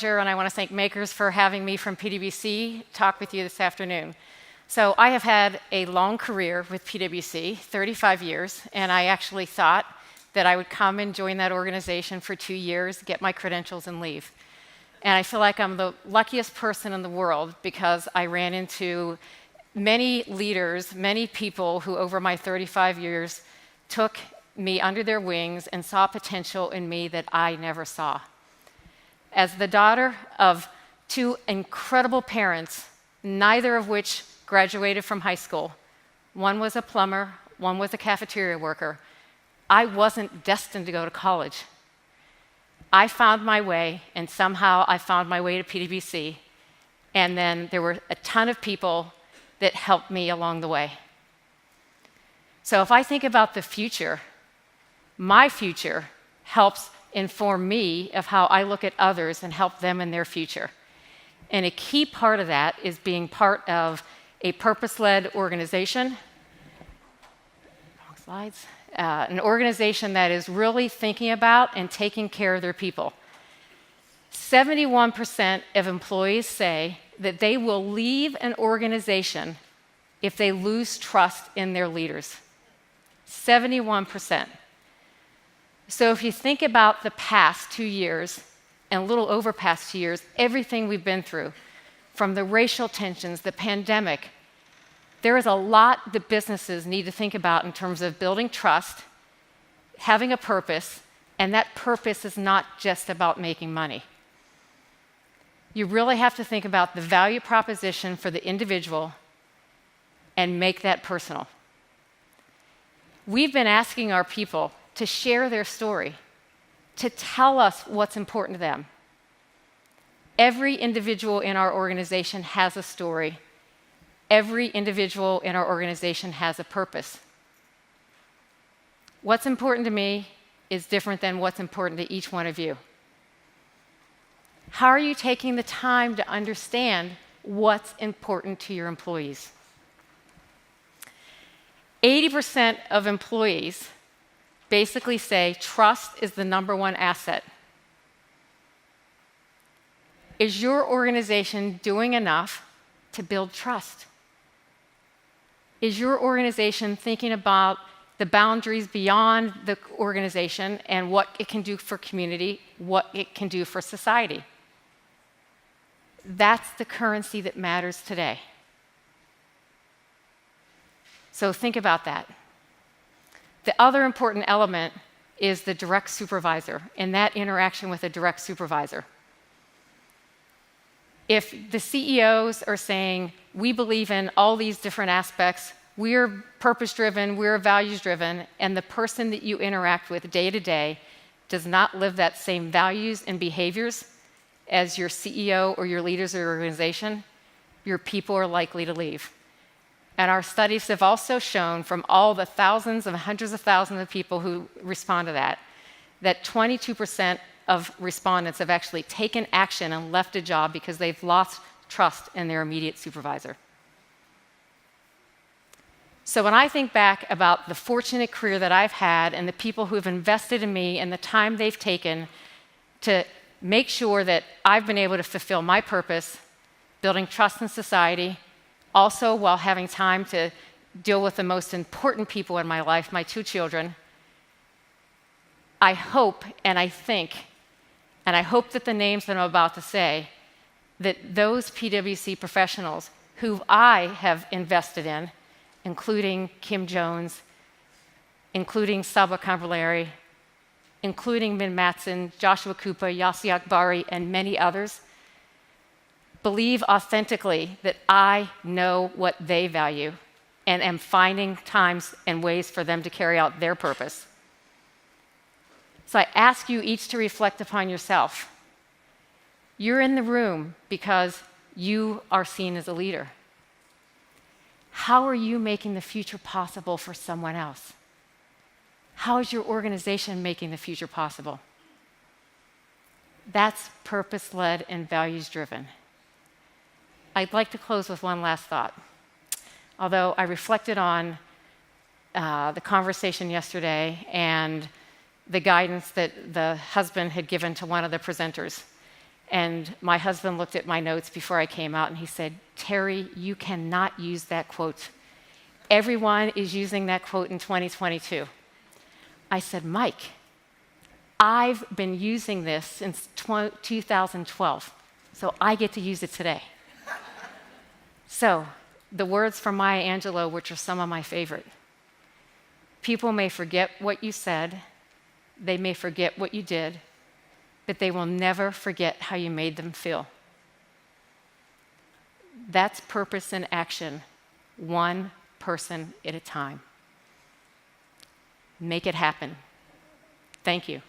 And I want to thank Makers for having me from PwC talk with you this afternoon. So I have had a long career with PwC, 35 years, and I actually thought that I would come and join that organization for 2 years, get my credentials, and leave. And I feel like I'm the luckiest person in the world because I ran into many leaders, many people who over my 35 years took me under their wings and saw potential in me that I never saw. As the daughter of 2 incredible parents, neither of which graduated from high school, one was a plumber, one was a cafeteria worker, I wasn't destined to go to college. I found my way, and somehow I found my way to PwC, and then there were a ton of people that helped me along the way. So if I think about the future, my future helps inform me of how I look at others and help them in their future. And a key part of that is being part of a purpose-led organization. Wrong slides. An organization that is really thinking about and taking care of their people. 71% of employees say that they will leave an organization if they lose trust in their leaders. 71%. So if you think about the past 2 years, and a little over past 2 years, everything we've been through, from the racial tensions, the pandemic, there is a lot that businesses need to think about in terms of building trust, having a purpose, and that purpose is not just about making money. You really have to think about the value proposition for the individual and make that personal. We've been asking our people to share their story, to tell us what's important to them. Every individual in our organization has a story. Every individual in our organization has a purpose. What's important to me is different than what's important to each one of you. How are you taking the time to understand what's important to your employees? 80% of employees basically say trust is the #1 asset. Is your organization doing enough to build trust? Is your organization thinking about the boundaries beyond the organization and what it can do for community, what it can do for society? That's the currency that matters today. So think about that. The other important element is the direct supervisor and that interaction with a direct supervisor. If the CEOs are saying, we believe in all these different aspects, we're purpose-driven, we're values-driven, and the person that you interact with day to day does not live that same values and behaviors as your CEO or your leaders of your organization, your people are likely to leave. And our studies have also shown from all the thousands and hundreds of thousands of people who respond to that, that 22% of respondents have actually taken action and left a job because they've lost trust in their immediate supervisor. So when I think back about the fortunate career that I've had and the people who have invested in me and the time they've taken to make sure that I've been able to fulfill my purpose, building trust in society, also while having time to deal with the most important people in my life, my 2 children, I hope and I think, and I hope that the names that I'm about to say, that those PwC professionals who I have invested in, including Kim Jones, including Saba Kambralari, including Min Matson, Joshua Kupa, Yassi Akbari, and many others, believe authentically that I know what they value and am finding times and ways for them to carry out their purpose. So I ask you each to reflect upon yourself. You're in the room because you are seen as a leader. How are you making the future possible for someone else? How is your organization making the future possible? That's purpose-led and values-driven. I'd like to close with one last thought. Although I reflected on the conversation yesterday and the guidance that the husband had given to one of the presenters. And my husband looked at my notes before I came out and he said, Terri, you cannot use that quote. Everyone is using that quote in 2022. I said, Mike, I've been using this since 2012, so I get to use it today. So, the words from Maya Angelou, which are some of my favorite. People may forget what you said, they may forget what you did, but they will never forget how you made them feel. That's purpose in action, one person at a time. Make it happen. Thank you.